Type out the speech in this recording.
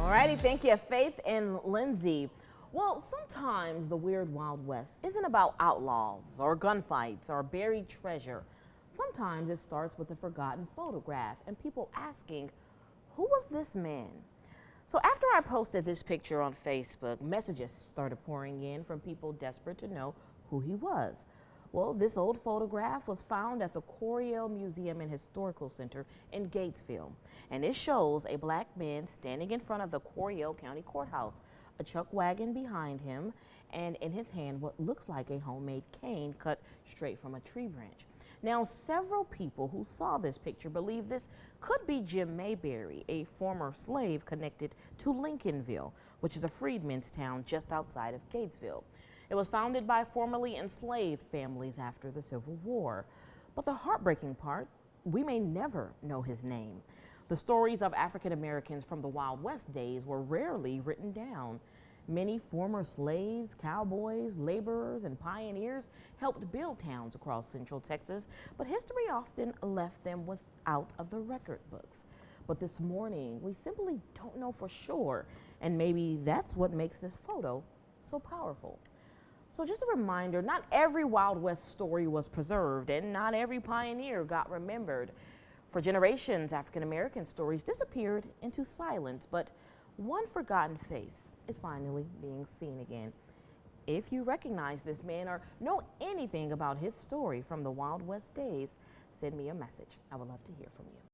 Alrighty, thank you, Faith and Lindsay. Well, sometimes the weird Wild West isn't about outlaws or gunfights or buried treasure. Sometimes it starts with a forgotten photograph and people asking, who was this man? So after I posted this picture on Facebook, messages started pouring in from people desperate to know who he was. Well, this old photograph was found at the Coryell Museum and Historical Center in Gatesville, and it shows a black man standing in front of the Coryell County Courthouse, a chuck wagon behind him, and in his hand what looks like a homemade cane cut straight from a tree branch. Now, several people who saw this picture believe this could be Jim Mayberry, a former slave connected to Lincolnville, which is a freedman's town just outside of Gatesville. It was founded by formerly enslaved families after the Civil War. But the heartbreaking part, we may never know his name. The stories of African Americans from the Wild West days were rarely written down. Many former slaves, cowboys, laborers, and pioneers helped build towns across Central Texas, but history often left them out of the record books. But this morning, we simply don't know for sure, and maybe that's what makes this photo so powerful. So just a reminder, not every Wild West story was preserved, and not every pioneer got remembered. For generations, African American stories disappeared into silence, but one forgotten face is finally being seen again. If you recognize this man or know anything about his story from the Wild West days, send me a message. I would love to hear from you.